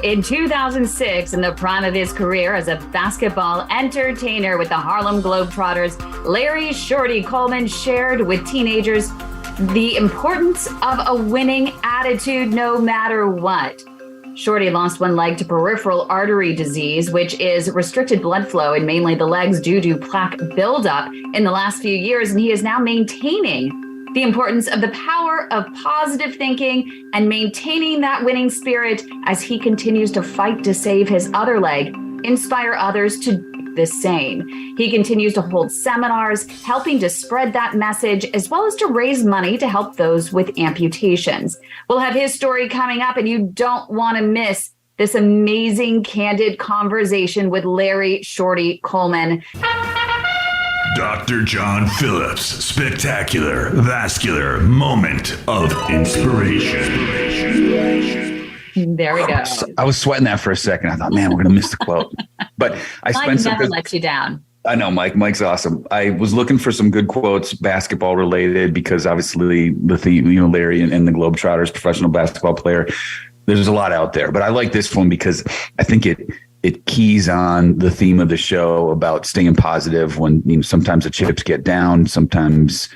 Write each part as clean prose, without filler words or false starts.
In 2006, in the prime of his career as a basketball entertainer with the Harlem Globetrotters, Larry Shorty Coleman shared with teenagers the importance of a winning attitude no matter what. Shorty lost one leg to peripheral artery disease, which is restricted blood flow in mainly the legs due to plaque buildup in the last few years, and he is now maintaining the importance of the power of positive thinking and maintaining that winning spirit as he continues to fight to save his other leg, inspire others to do the same. He continues to hold seminars, helping to spread that message, as well as to raise money to help those with amputations. We'll have his story coming up, and you don't want to miss this amazing, candid conversation with Larry Shorty Coleman. Dr. John Phillips' spectacular vascular moment of inspiration. There we go. I was sweating that for a second. I thought, man, we're going to miss the quote. But I spent some. Never lets you down. I know, Mike. Mike's awesome. I was looking for some good quotes, basketball related, because obviously the theme, Larry and the Globetrotters, professional basketball player. There's a lot out there, but I like this one because I think it keys on the theme of the show about staying positive when sometimes the chips get down, sometimes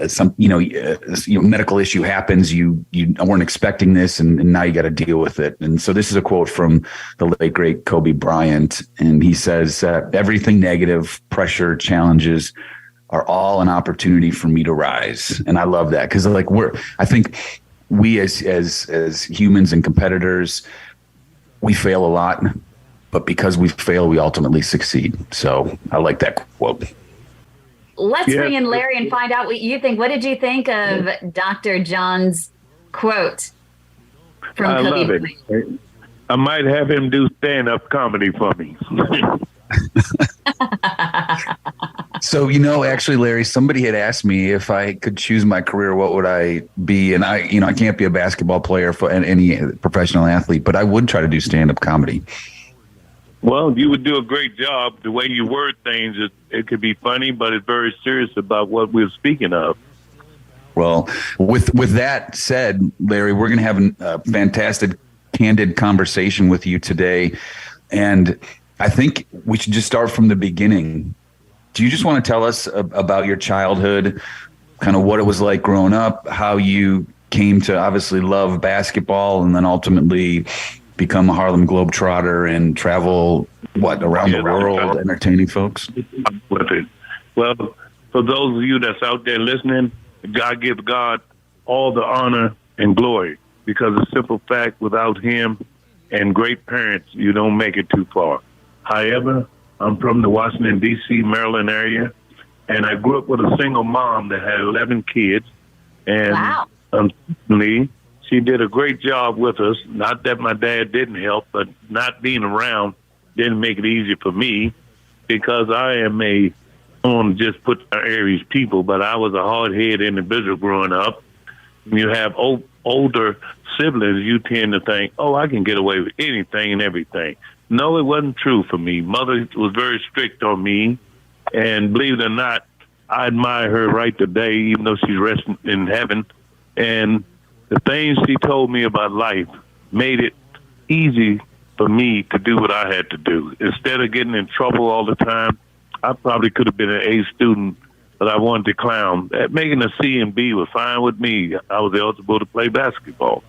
some medical issue happens, you weren't expecting this, and now you got to deal with it. And so this is a quote from the late great Kobe Bryant, and he says, everything negative, pressure, challenges are all an opportunity for me to rise. And I love that because I think we as humans and competitors, we fail a lot, but because we fail, we ultimately succeed. So I like that quote. Let's bring in Larry and find out what you think. What did you think of Dr. John's quote from Kobe? I love it. I might have him do stand-up comedy for me. So, actually, Larry, somebody had asked me if I could choose my career, what would I be? And I can't be a basketball player for any professional athlete, but I would try to do stand-up comedy. Well, you would do a great job. The way you word things, it could be funny, but it's very serious about what we're speaking of. Well, with that said, Larry, we're going to have a fantastic, candid conversation with you today. And I think we should just start from the beginning. Do you just want to tell us about your childhood, kind of what it was like growing up, how you came to obviously love basketball and then ultimately become a Harlem Globetrotter and travel, around the world entertaining folks? With it. Well, for those of you that's out there listening, God give God all the honor and glory, because the simple fact, without him and great parents, you don't make it too far. However, I'm from the Washington, D.C., Maryland area, and I grew up with a single mom that had 11 kids. And unfortunately, she did a great job with us. Not that my dad didn't help, but not being around didn't make it easy for me, because I am I don't want to just put Aries people, but I was a hard-headed individual growing up. When you have older siblings, you tend to think, I can get away with anything and everything. No, it wasn't true for me. Mother was very strict on me, and believe it or not, I admire her right today, even though she's resting in heaven. And the things she told me about life made it easy for me to do what I had to do. Instead of getting in trouble all the time, I probably could have been an A student, but I wanted to clown. Making a C and B was fine with me. I was eligible to play basketball.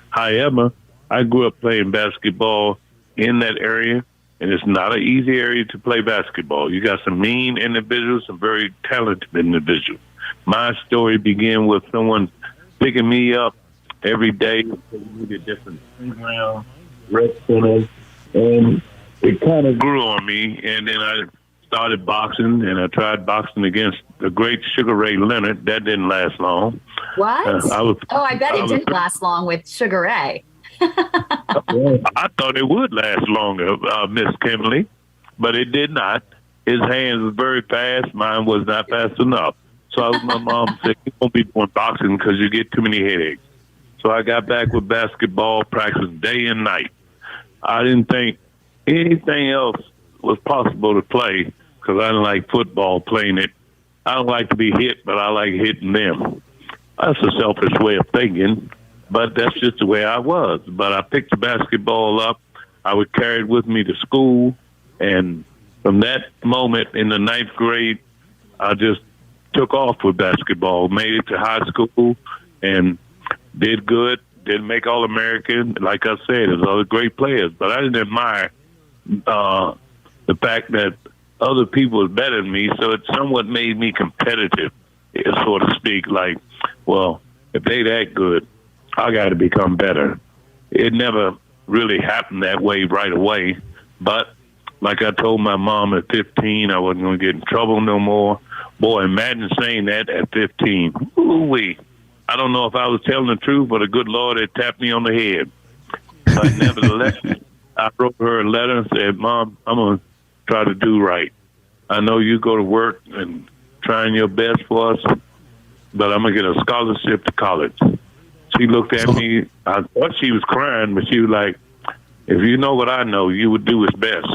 However, I grew up playing basketball in that area, and it's not an easy area to play basketball. You got some mean individuals, some very talented individuals. My story began with someone picking me up every day, taking me to different playgrounds, rec centers, and it kind of grew on me. And then I started boxing, and I tried boxing against the great Sugar Ray Leonard. That didn't last long. What? I bet it didn't last long with Sugar Ray. I thought it would last longer, Miss Kimberly, but it did not. His hands were very fast. Mine was not fast enough. So my mom said, you won't be doing boxing because you get too many headaches. So I got back with basketball, practice day and night. I didn't think anything else was possible to play because I didn't like football playing it. I don't like to be hit, but I like hitting them. That's a selfish way of thinking. but that's just the way I was. But I picked the basketball up. I would carry it with me to school. And from that moment in the 9th grade, I just took off with basketball, made it to high school, and did good. Didn't make All-American. Like I said, there's other great players. But I didn't admire the fact that other people was better than me, so it somewhat made me competitive, so to speak. Like, well, if they that good, I got to become better. It never really happened that way right away, but like I told my mom at 15, I wasn't going to get in trouble no more. Boy, imagine saying that at 15. Ooh-wee. I don't know if I was telling the truth, but a good Lord had tapped me on the head. But nevertheless, I wrote her a letter and said, Mom, I'm going to try to do right. I know you go to work and trying your best for us, but I'm going to get a scholarship to college. She looked at me. I thought she was crying, but she was like, if you know what I know, you would do its best.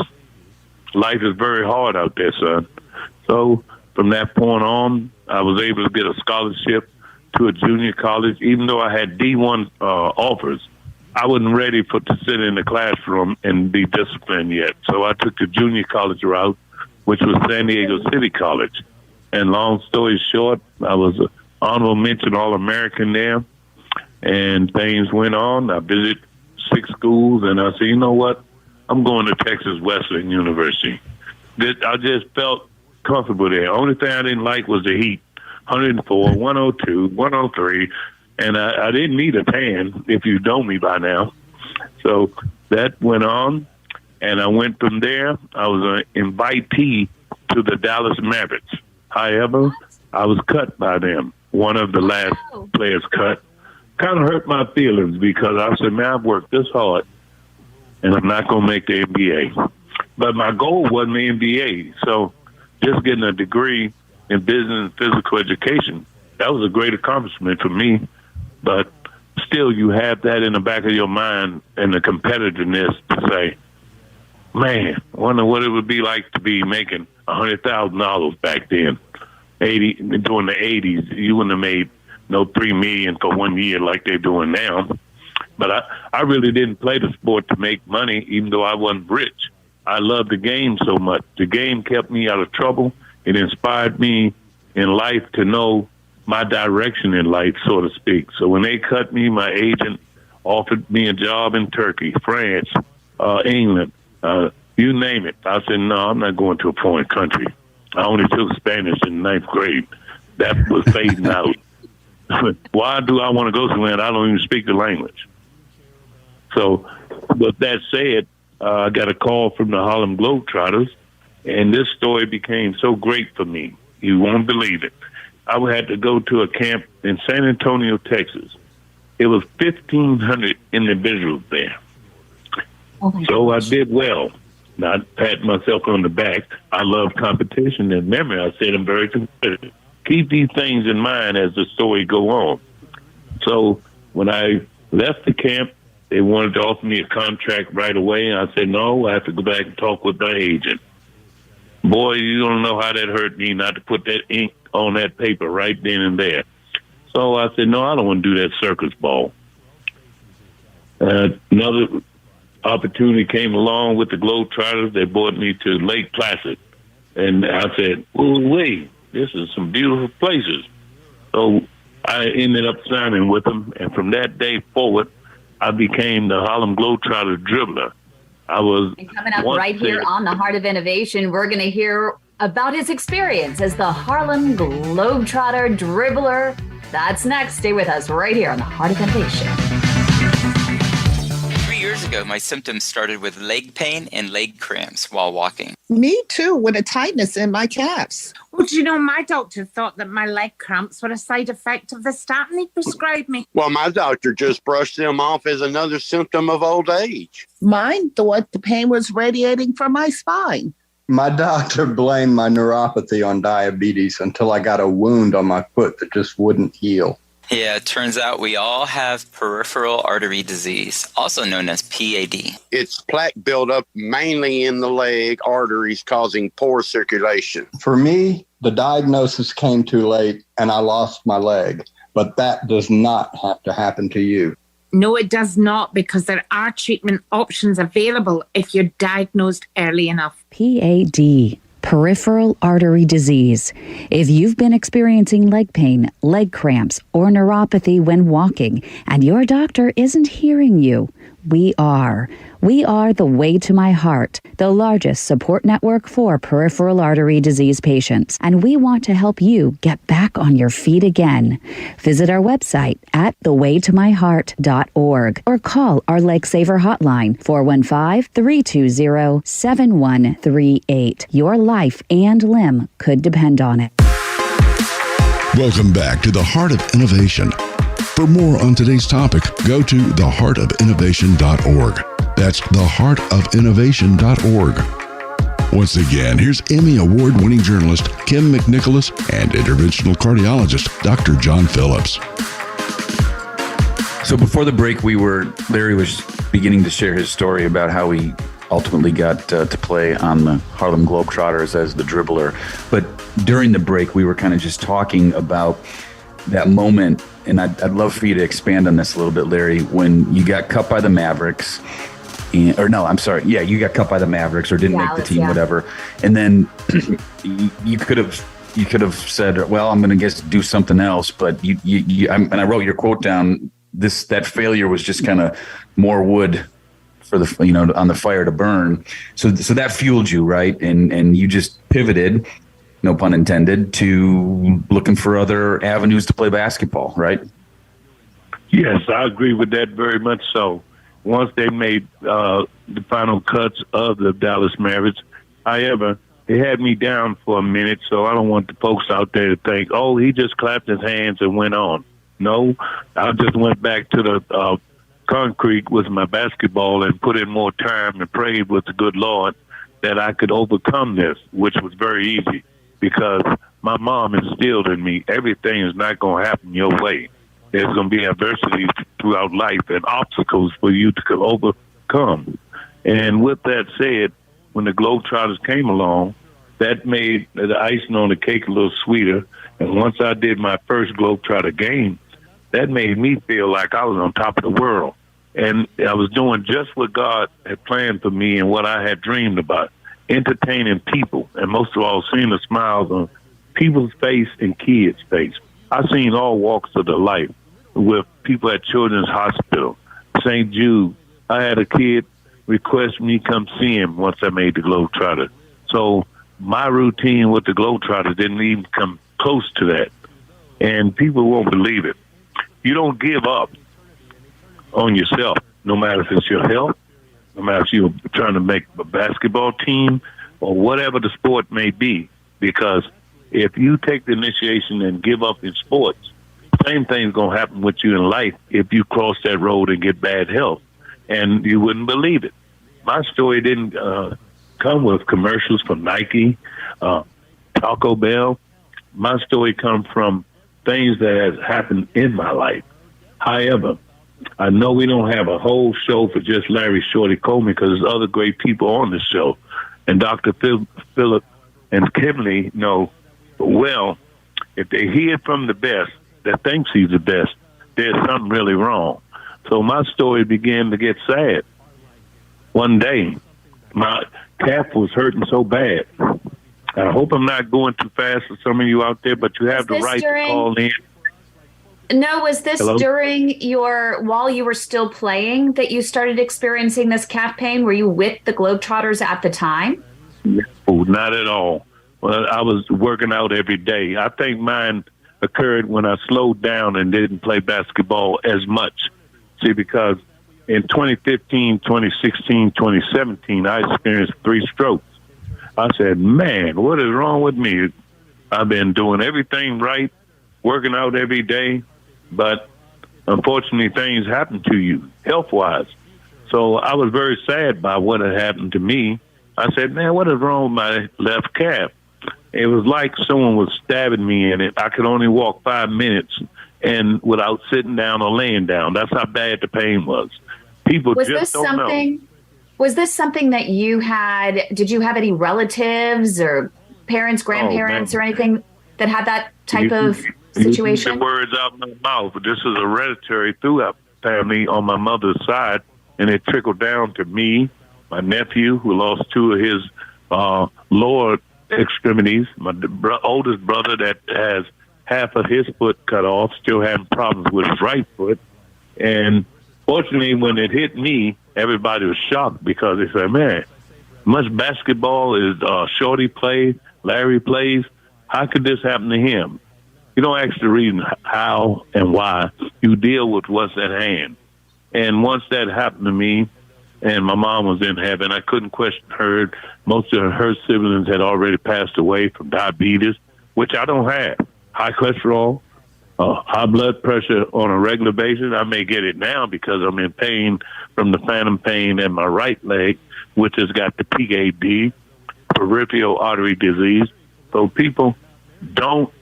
Life is very hard out there, son. So from that point on, I was able to get a scholarship to a junior college. Even though I had D1 offers, I wasn't ready to sit in the classroom and be disciplined yet. So I took the junior college route, which was San Diego City College. And long story short, I was an honorable mention All-American there. And things went on. I visited 6 schools, and I said, you know what? I'm going to Texas Wesleyan University. I just felt comfortable there. Only thing I didn't like was the heat. 104, 102, 103, and I didn't need a tan, if you know me by now. So that went on, and I went from there. I was an invitee to the Dallas Mavericks. However, I was cut by them, one of the last players cut. Kind of hurt my feelings because I said, man, I've worked this hard, and I'm not going to make the NBA. But my goal wasn't the NBA, so just getting a degree in business and physical education, that was a great accomplishment for me. But still, you have that in the back of your mind and the competitiveness to say, man, I wonder what it would be like to be making $100,000 back then. During the 80s, you wouldn't have made no $3 million for 1 year like they're doing now. But I really didn't play the sport to make money, even though I wasn't rich. I loved the game so much. The game kept me out of trouble. It inspired me in life to know my direction in life, so to speak. So when they cut me, my agent offered me a job in Turkey, France, England, you name it. I said, no, I'm not going to a foreign country. I only took Spanish in 9th grade. That was fading out. Why do I want to go somewhere I don't even speak the language? So with that said, I got a call from the Harlem Globetrotters, and this story became so great for me. You won't believe it. I had to go to a camp in San Antonio, Texas. It was 1,500 individuals there. So I did well. Now, I pat myself on the back. I love competition and memory. I said I'm very competitive. Keep these things in mind as the story go on. So when I left the camp, they wanted to offer me a contract right away. And I said, no, I have to go back and talk with my agent. Boy, you don't know how that hurt me not to put that ink on that paper right then and there. So I said, no, I don't want to do that circus ball. Another opportunity came along with the Globetrotters. They brought me to Lake Placid. And I said, oh, wait, this is some beautiful places. So I ended up signing with them. And from that day forward, I became the Harlem Globetrotter dribbler. And coming up right here on The Heart of Innovation, we're going to hear about his experience as the Harlem Globetrotter dribbler. That's next. Stay with us right here on The Heart of Innovation. 3 years ago, my symptoms started with leg pain and leg cramps while walking. Me too, with a tightness in my calves. Well, do you know, my doctor thought that my leg cramps were a side effect of the statin he prescribed me. Well, my doctor just brushed them off as another symptom of old age. Mine thought the pain was radiating from my spine. My doctor blamed my neuropathy on diabetes until I got a wound on my foot that just wouldn't heal. Yeah, it turns out we all have peripheral artery disease, also known as PAD. It's plaque buildup mainly in the leg arteries causing poor circulation. For me, the diagnosis came too late and I lost my leg, but that does not have to happen to you. No, it does not, because there are treatment options available if you're diagnosed early enough. PAD, peripheral artery disease. If you've been experiencing leg pain, leg cramps, or neuropathy when walking, and your doctor isn't hearing you, we are. We are the Way to My Heart, the largest support network for peripheral artery disease patients, and we want to help you get back on your feet again. Visit our website at thewaytomyheart.org or call our Leg Saver hotline, 415-320-7138. Your life and limb could depend on it. Welcome back to the Heart of Innovation. For more on today's topic, go to theheartofinnovation.org. That's theheartofinnovation.org. Once again, here's Emmy Award-winning journalist Kym McNicholas and interventional cardiologist Dr. John Phillips. So before the break, Larry was beginning to share his story about how he ultimately got to play on the Harlem Globetrotters as the dribbler. But during the break, we were kind of just talking about that moment, and I'd love for you to expand on this a little bit, Larry, when you got cut by the Mavericks. You got cut by the Mavericks or didn't make the team, whatever. And then you could have said, well, I'm going to do something else. But and I wrote your quote down. That failure was just kind of more wood for the on the fire to burn. So that fueled you, right? And you just pivoted, no pun intended, to looking for other avenues to play basketball, right? Yes, I agree with that very much so. Once they made the final cuts of the Dallas Mavericks, however, they had me down for a minute, so I don't want the folks out there to think, oh, he just clapped his hands and went on. No, I just went back to the concrete with my basketball and put in more time and prayed with the good Lord that I could overcome this, which was very easy because my mom instilled in me, everything is not going to happen your way. There's going to be adversities throughout life and obstacles for you to overcome. And with that said, when the Globetrotters came along, that made the icing on the cake a little sweeter. And once I did my first Globetrotter game, that made me feel like I was on top of the world. And I was doing just what God had planned for me and what I had dreamed about, entertaining people, and most of all, seeing the smiles on people's face and kids' face. I've seen all walks of the life with people at Children's Hospital, St. Jude. I had a kid request me come see him once I made the Globetrotter. So my routine with the Globetrotter didn't even come close to that. And people won't believe it. You don't give up on yourself, no matter if it's your health, no matter if you're trying to make a basketball team or whatever the sport may be, because if you take the initiation and give up in sports, same thing's going to happen with you in life if you cross that road and get bad health. And you wouldn't believe it. My story didn't come with commercials from Nike, Taco Bell. My story comes from things that has happened in my life. However, I know we don't have a whole show for just Larry Shorty Coleman because there's other great people on this show. And Dr. Phillips and Kimley know, well, if they hear from the best that thinks he's the best, there's something really wrong. So my story began to get sad. One day, my calf was hurting so bad. I hope I'm not going too fast for some of you out there, but you have the right to call in. No, was this during while you were still playing that you started experiencing this calf pain? Were you with the Globetrotters at the time? No, not at all. Well, I was working out every day. I think mine occurred when I slowed down and didn't play basketball as much. See, because in 2015, 2016, 2017, I experienced 3 strokes. I said, man, what is wrong with me? I've been doing everything right, working out every day, but unfortunately things happen to you health-wise. So I was very sad by what had happened to me. I said, man, what is wrong with my left calf? It was like someone was stabbing me in it. I could only walk 5 minutes and without sitting down or laying down. That's how bad the pain was. People just don't know. Was this something that you had? Did you have any relatives or parents, grandparents, or anything that had that type of situation? You get the words out of my mouth, but this is hereditary throughout family on my mother's side, and it trickled down to me, my nephew, who lost two of his lower extremities, my oldest brother that has half of his foot cut off, still having problems with his right foot. And fortunately, when it hit me, everybody was shocked because they said, man, much basketball is Shorty plays, Larry plays. How could this happen to him? You don't ask the reason how and why. You deal with what's at hand. And once that happened to me, and my mom was in heaven, I couldn't question her. Most of her siblings had already passed away from diabetes, which I don't have. High cholesterol, high blood pressure on a regular basis. I may get it now because I'm in pain from the phantom pain in my right leg, which has got the PAD, peripheral artery disease. So people, don't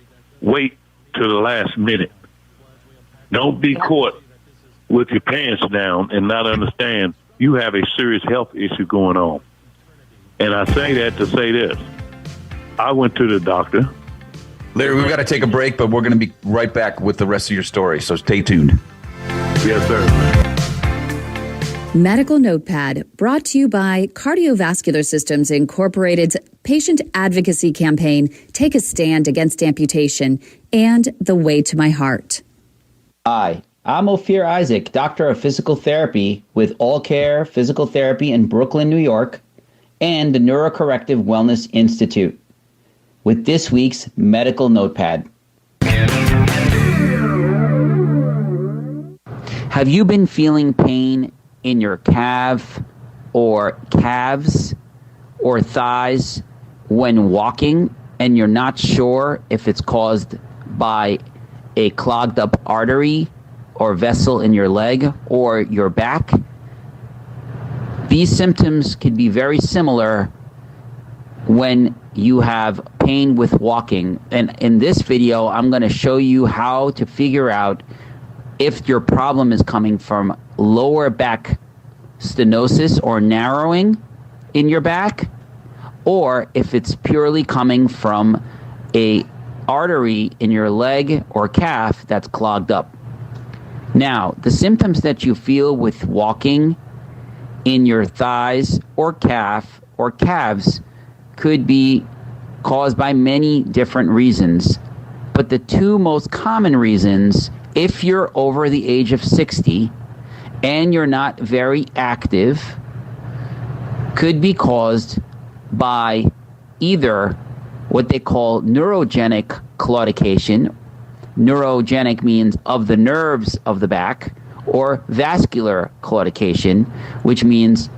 wait to the last minute. Don't be caught with your pants down and not understand you have a serious health issue going on. And I say that to say this. I went to the doctor. Larry, we've got to take a break, but we're going to be right back with the rest of your story, so stay tuned. Yes, sir. Medical Notepad, brought to you by Cardiovascular Systems Incorporated's patient advocacy campaign, Take a Stand Against Amputation, and The Way to My Heart. Hi, I'm Ophir Isaac, Doctor of Physical Therapy with All Care Physical Therapy in Brooklyn, New York, and the Neurocorrective Wellness Institute, with this week's Medical Notepad. Have you been feeling pain in your calf or calves or thighs when walking and you're not sure if it's caused by a clogged up artery or vessel in your leg or your back? These symptoms can be very similar when you have pain with walking. And in this video, I'm going to show you how to figure out if your problem is coming from lower back stenosis or narrowing in your back, or if it's purely coming from a artery in your leg or calf that's clogged up. Now, the symptoms that you feel with walking in your thighs or calf or calves could be caused by many different reasons. But the two most common reasons, if you're over the age of 60 and you're not very active, could be caused by either what they call neurogenic claudication. Neurogenic means of the nerves of the back, or vascular claudication, which means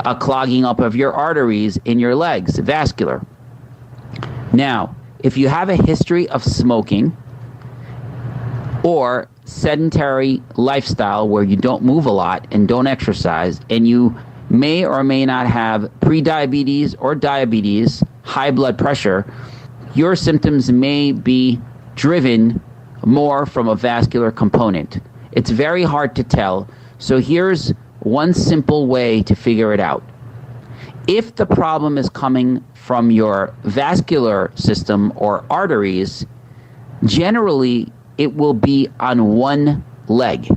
a clogging up of your arteries in your legs, vascular. Now, if you have a history of smoking or sedentary lifestyle where you don't move a lot and don't exercise, and you may or may not have prediabetes or diabetes, high blood pressure, your symptoms may be driven more from a vascular component. It's very hard to tell, so here's one simple way to figure it out. If the problem is coming from your vascular system or arteries, generally it will be on one leg.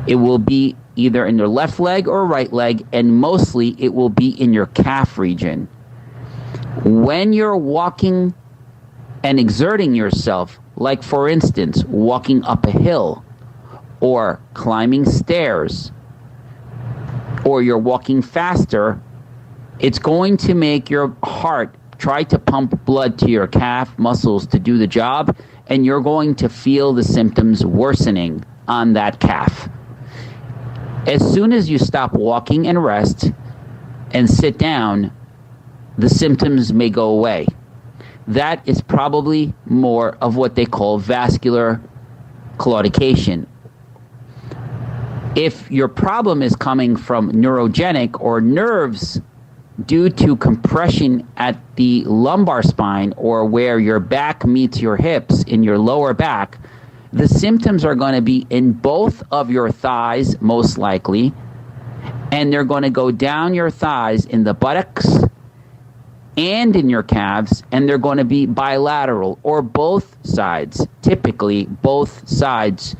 It will be either in your left leg or right leg, and mostly it will be in your calf region. When you're walking and exerting yourself, like for instance, walking up a hill or climbing stairs, or you're walking faster, it's going to make your heart try to pump blood to your calf muscles to do the job, and you're going to feel the symptoms worsening on that calf. As soon as you stop walking and rest and sit down, the symptoms may go away. That is probably more of what they call vascular claudication. If your problem is coming from neurogenic or nerves due to compression at the lumbar spine, or where your back meets your hips in your lower back, the symptoms are going to be in both of your thighs, most likely, and they're going to go down your thighs in the buttocks and in your calves, and they're going to be bilateral, or both sides. Typically, both sides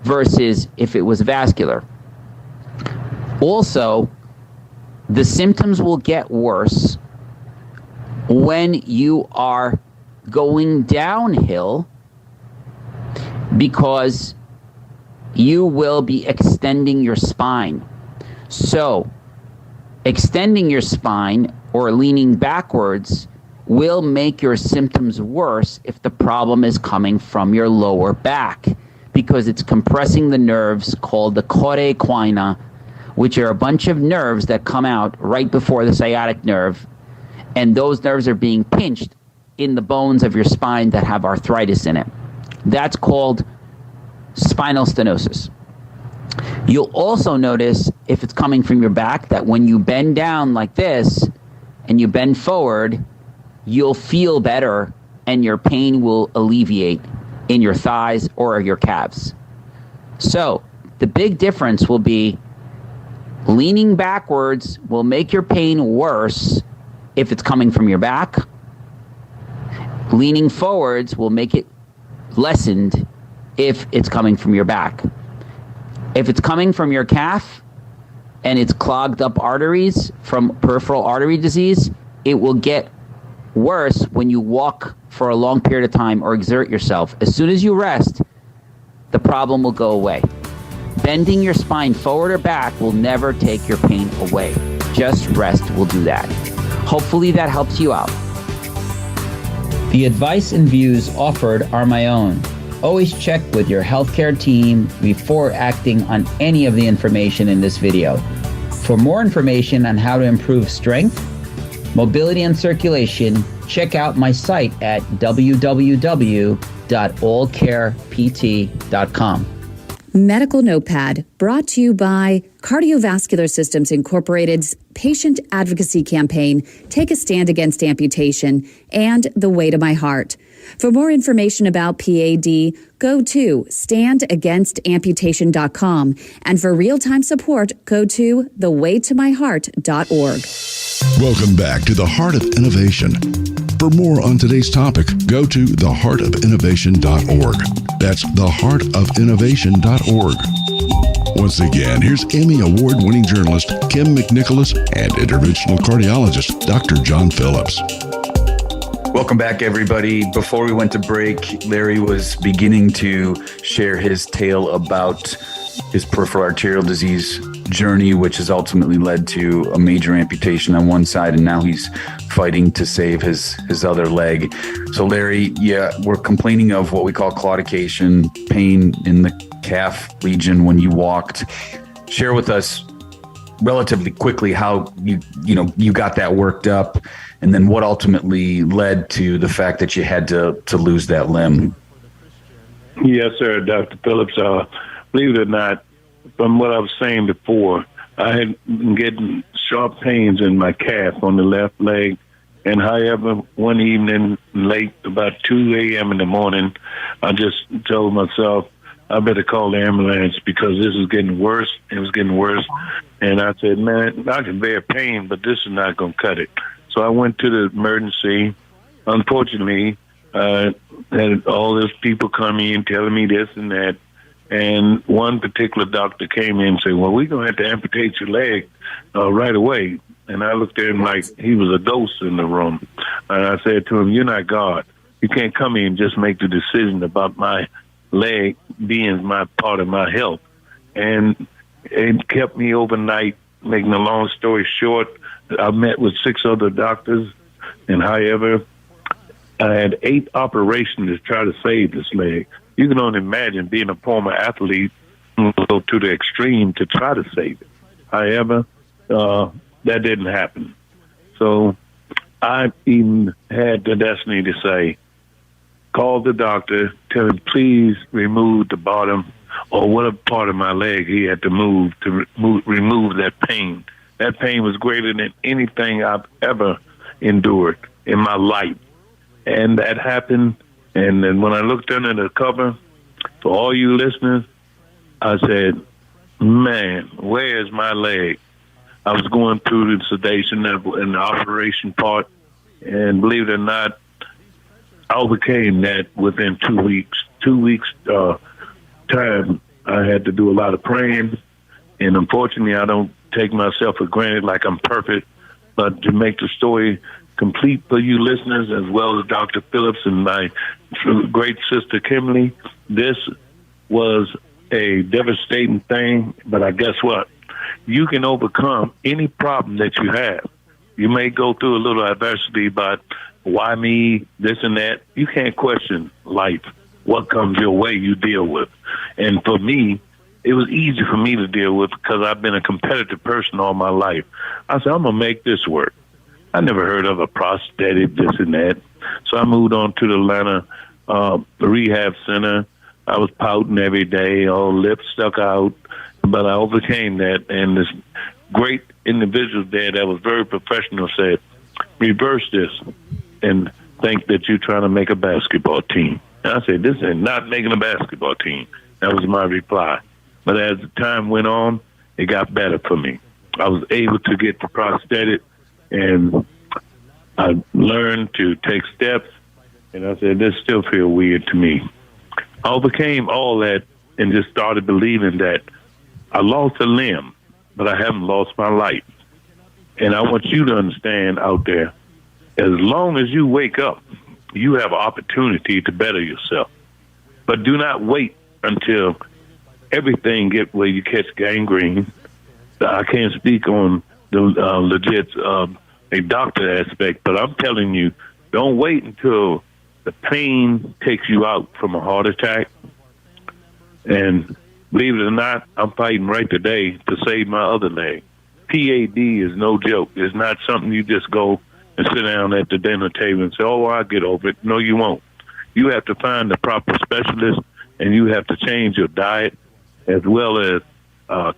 versus if it was vascular. Also, the symptoms will get worse when you are going downhill because you will be extending your spine. So, extending your spine or leaning backwards will make your symptoms worse if the problem is coming from your lower back, because it's compressing the nerves called the chordae equina, which are a bunch of nerves that come out right before the sciatic nerve, and those nerves are being pinched in the bones of your spine that have arthritis in it. That's called spinal stenosis. You'll also notice, if it's coming from your back, that when you bend down like this and you bend forward, you'll feel better and your pain will alleviate in your thighs or your calves. So the big difference will be leaning backwards will make your pain worse if it's coming from your back. Leaning forwards will make it lessened if it's coming from your back. If it's coming from your calf and it's clogged up arteries from peripheral artery disease, it will get worse when you walk for a long period of time or exert yourself. As soon as you rest, the problem will go away. Bending your spine forward or back will never take your pain away. Just rest will do that. Hopefully that helps you out. The advice and views offered are my own. Always check with your healthcare team before acting on any of the information in this video. For more information on how to improve strength, mobility, and circulation, check out my site at www.allcarept.com. Medical Notepad, brought to you by Cardiovascular Systems Incorporated's Patient Advocacy Campaign, Take a Stand Against Amputation, and The Way to My Heart. For more information about PAD, go to standagainsamputation.com. And for real-time support, go to thewaytomyheart.org. Welcome back to the Heart of Innovation. For more on today's topic, go to theheartofinnovation.org. That's theheartofinnovation.org. Once again, here's Emmy Award-winning journalist Kym McNicholas and interventional cardiologist Dr. John Phillips. Welcome back, everybody. Before we went to break, Larry was beginning to share his tale about his peripheral arterial disease journey, which has ultimately led to a major amputation on one side, and now he's fighting to save his other leg. So, Larry, we're complaining of what we call claudication, pain in the calf region when you walked. Share with us relatively quickly how you got that worked up, and then what ultimately led to the fact that you had to lose that limb. Yes, sir, Dr. Phillips. Believe it or not, from what I was saying before, I had been getting sharp pains in my calf on the left leg. And however, one evening late, about 2 a.m. in the morning, I just told myself, I better call the ambulance because this is getting worse. It was getting worse. And I said, man, I can bear pain, but this is not going to cut it. So I went to the emergency. Unfortunately, had all those people come in telling me this and that. And one particular doctor came in and said, well, we're going to have to amputate your leg right away. And I looked at him like he was a ghost in the room. And I said to him, you're not God. You can't come in and just make the decision about my leg being my part of my health. And it kept me overnight. Making a long story short, I met with 6 other doctors. And however, I had 8 operations to try to save this leg. You can only imagine being a former athlete go to the extreme to try to save it. However, that didn't happen. So I even had the destiny to say, call the doctor, tell him please remove the bottom or whatever part of my leg he had to move to remove that pain. That pain was greater than anything I've ever endured in my life. And that happened. And then when I looked under the cover, for all you listeners, I said, man, where's my leg? I was going through the sedation and the operation part, and believe it or not, I overcame that within 2 weeks. 2 weeks time, I had to do a lot of praying, and unfortunately, I don't take myself for granted like I'm perfect. But to make the story complete for you listeners, as well as Dr. Phillips and my great sister Kimberly, this was a devastating thing. But I guess what? You can overcome any problem that you have. You may go through a little adversity, but why me, this and that? You can't question life. What comes your way, you deal with. And for me, it was easy for me to deal with because I've been a competitive person all my life. I said, I'm going to make this work. I never heard of a prosthetic, this and that. So I moved on to the Atlanta rehab center. I was pouting every day, all lips stuck out, but I overcame that. And this great individual there that was very professional said, reverse this and think that you're trying to make a basketball team. And I said, this is not making a basketball team. That was my reply. But as the time went on, it got better for me. I was able to get the prosthetic, and I learned to take steps. And I said, this still feels weird to me. I overcame all that and just started believing that I lost a limb, but I haven't lost my life. And I want you to understand out there, as long as you wake up, you have an opportunity to better yourself. But do not wait until everything get where you catch gangrene. I can't speak on the legit a doctor aspect, but I'm telling you, don't wait until the pain takes you out from a heart attack. And believe it or not, I'm fighting right today to save my other leg. PAD is no joke. It's not something you just go and sit down at the dinner table and say, oh, I'll get over it. No, you won't. You have to find the proper specialist, and you have to change your diet, as well as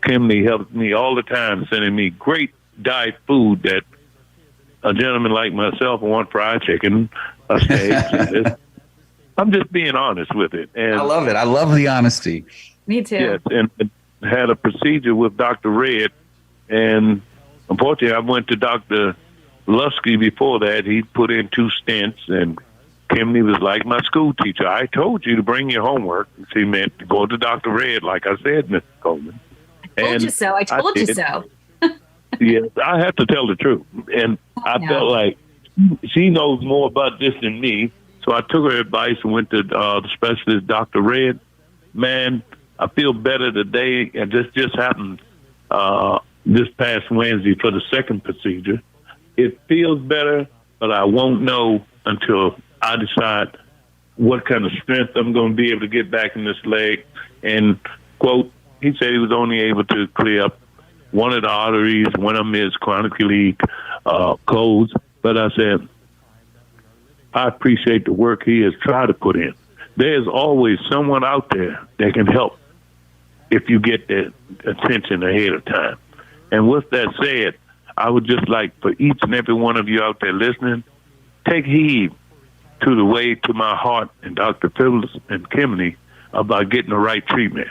Kimberly helps me all the time, sending me great diet food that a gentleman like myself want fried chicken, a steak. I'm just being honest with it. And I love it. I love the honesty. Me too. Yes, and had a procedure with Dr. Red, and unfortunately, I went to Dr. Lusky before that. He put in 2 stents, and Kimberly was like my school teacher. I told you to bring your homework. She meant to go to Dr. Red, like I said, Mr. Coleman. Told you so. I told you so. Yes, I have to tell the truth. And I felt like she knows more about this than me. So I took her advice and went to the specialist, Dr. Red. Man, I feel better today. And this just happened this past Wednesday for the second procedure. It feels better, but I won't know until I decide what kind of strength I'm going to be able to get back in this leg. And, quote, he said he was only able to clear up one of the arteries. One of them is chronically closed. But I said, I appreciate the work he has tried to put in. There's always someone out there that can help if you get the attention ahead of time. And with that said, I would just like for each and every one of you out there listening, take heed to the way to my heart and Dr. Phillips and Kimberly about getting the right treatment.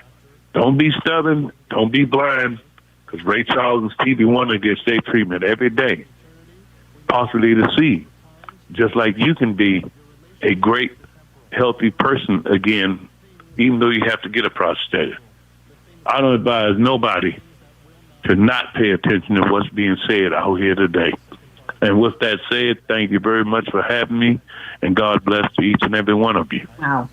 Don't be stubborn. Don't be blind, because Ray Charles and Stevie Wonder gets their treatment every day, possibly to see, just like you can be a great, healthy person again, even though you have to get a prosthetic. I don't advise nobody to not pay attention to what's being said out here today. And with that said, thank you very much for having me, and God bless to each and every one of you. Wow.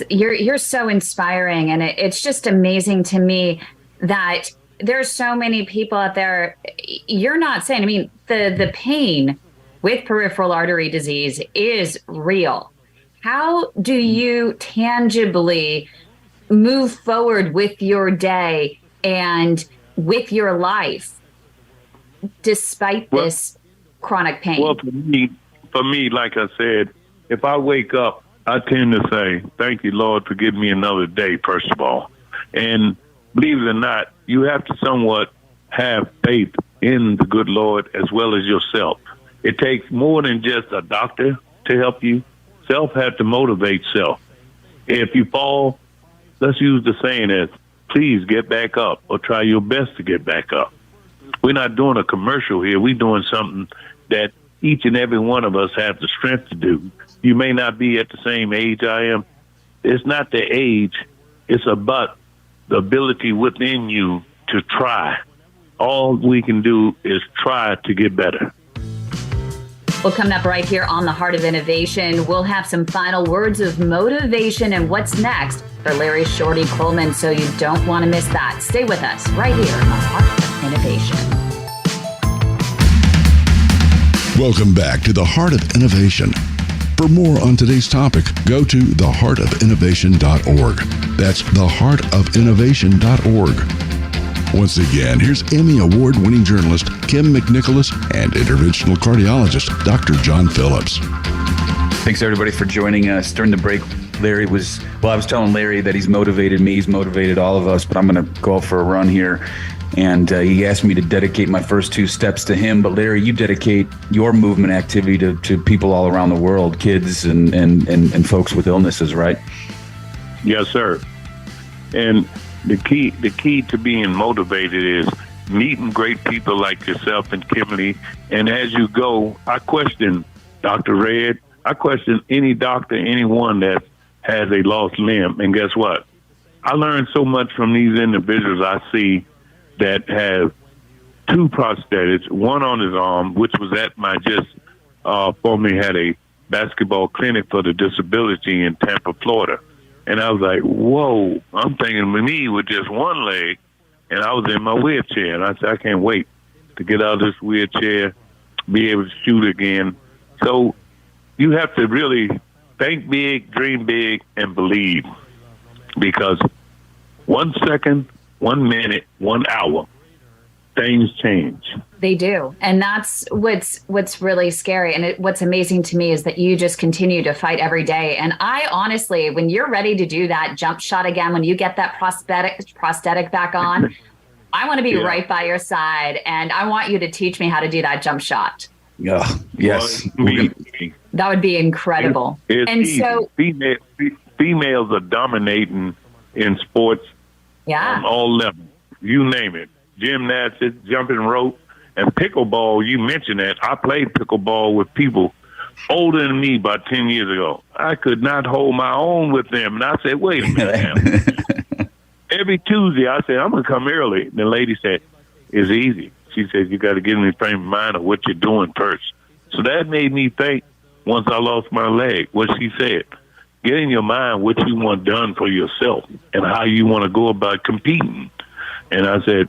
You're so inspiring, and it's just amazing to me that there's so many people out there. You're not saying, I mean, the pain with peripheral artery disease is real. How do you tangibly move forward with your day and with your life despite this chronic pain? Well, for me, like I said, if I wake up, I tend to say, thank you, Lord, for giving me another day, first of all. And believe it or not, you have to somewhat have faith in the good Lord as well as yourself. It takes more than just a doctor to help you. Self has to motivate self. If you fall, let's use the saying as, please get back up, or try your best to get back up. We're not doing a commercial here. We're doing something that each and every one of us have the strength to do. You may not be at the same age I am. It's not the age. It's about the ability within you to try. All we can do is try to get better. Well, coming up right here on The Heart of Innovation, we'll have some final words of motivation and what's next for Larry Shorty Coleman, so you don't want to miss that. Stay with us right here on The Heart of Innovation. Welcome back to The Heart of Innovation. For more on today's topic, go to theheartofinnovation.org. That's theheartofinnovation.org. Once again, here's Emmy Award-winning journalist Kym McNicholas and interventional cardiologist Dr. John Phillips. Thanks, everybody, for joining us. During the break, I was telling Larry that he's motivated me, he's motivated all of us, but I'm going to go out for a run here. And he asked me to dedicate my first 2 steps to him. But Larry, you dedicate your movement activity to people all around the world, kids and folks with illnesses, right? Yes, sir. And the key to being motivated is meeting great people like yourself and Kimberly. And as you go, I question Dr. Red. I question any doctor, anyone that has a lost limb. And guess what? I learned so much from these individuals I see that have 2 prosthetics, one on his arm, which was at my formerly had a basketball clinic for the disability in Tampa, Florida. And I was like, whoa, I'm thinking with me with just one leg, and I was in my wheelchair. And I said, I can't wait to get out of this wheelchair, be able to shoot again. So you have to really think big, dream big, and believe. Because 1 second, 1 minute, 1 hour, things change. They do. And that's what's really scary. And what's amazing to me is that you just continue to fight every day. And I honestly, when you're ready to do that jump shot again, when you get that prosthetic back on, I want to be right by your side. And I want you to teach me how to do that jump shot. Yeah. Yes. That would be incredible. It's and easy. So females are dominating in sports on all levels. You name it. Gymnastics, jumping rope, and pickleball. You mentioned that. I played pickleball with people older than me about 10 years ago. I could not hold my own with them. And I said, wait a minute. Every Tuesday, I said, I'm going to come early. The lady said, it's easy. She said, you got to get in the frame of mind of what you're doing first. So that made me think once I lost my leg, what she said. Get in your mind what you want done for yourself and how you want to go about competing. And I said,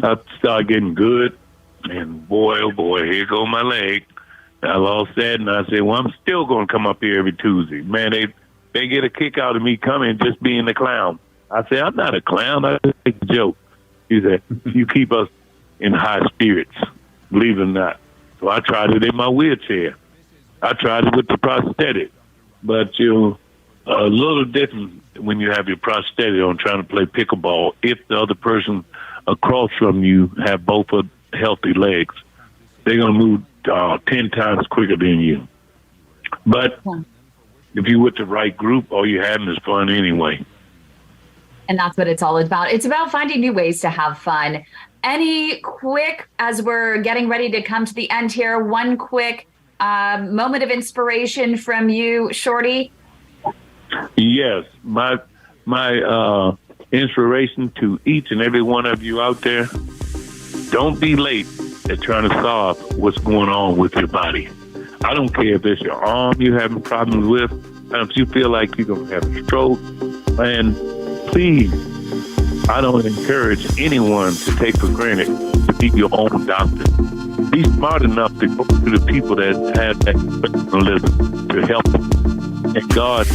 I started getting good, and boy, oh boy, here goes my leg. I lost that, and I said, well, I'm still going to come up here every Tuesday. Man, they get a kick out of me coming just being a clown. I said, I'm not a clown. I just make a joke. He said, you keep us in high spirits, believe it or not. So I tried it in my wheelchair. I tried it with the prosthetic. But you're a little different when you have your prosthetic on trying to play pickleball if the other person across from you have both of healthy legs. They're going to move 10 times quicker than you. But if you're with the right group, all you're having is fun anyway. And that's what it's all about. It's about finding new ways to have fun. Any quick, as we're getting ready to come to the end here, one quick moment of inspiration from you, Shorty? Yes. My inspiration to each and every one of you out there, don't be late at trying to solve what's going on with your body. I don't care if it's your arm you're having problems with, and if you feel like you're going to have a stroke. And please, I don't encourage anyone to take for granted to be your own doctor. Be smart enough to go to the people that have that professionalism to help them. And God,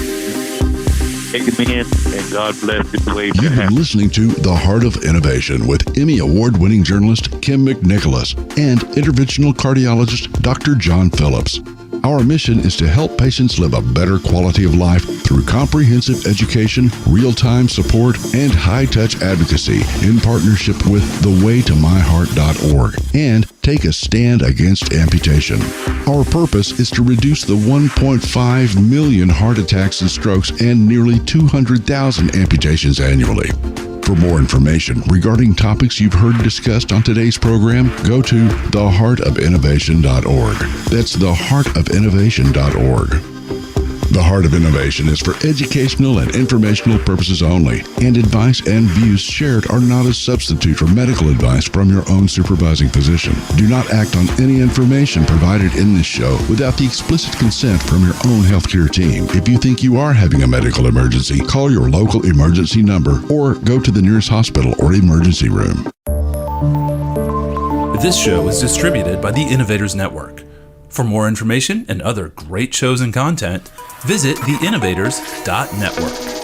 amen, and God bless the way. You've been listening to The Heart of Innovation with Emmy Award-winning journalist Kym McNicholas and interventional cardiologist Dr. John Phillips. Our mission is to help patients live a better quality of life through comprehensive education, real-time support, and high-touch advocacy in partnership with thewaytomyheart.org and Take a Stand Against Amputation. Our purpose is to reduce the 1.5 million heart attacks and strokes and nearly 200,000 amputations annually. For more information regarding topics you've heard discussed on today's program, go to theheartofinnovation.org. That's theheartofinnovation.org. The Heart of Innovation is for educational and informational purposes only, and advice and views shared are not a substitute for medical advice from your own supervising physician. Do not act on any information provided in this show without the explicit consent from your own healthcare team. If you think you are having a medical emergency, call your local emergency number or go to the nearest hospital or emergency room. This show is distributed by the Innovators Network. For more information and other great shows and content, visit theinnovators.network.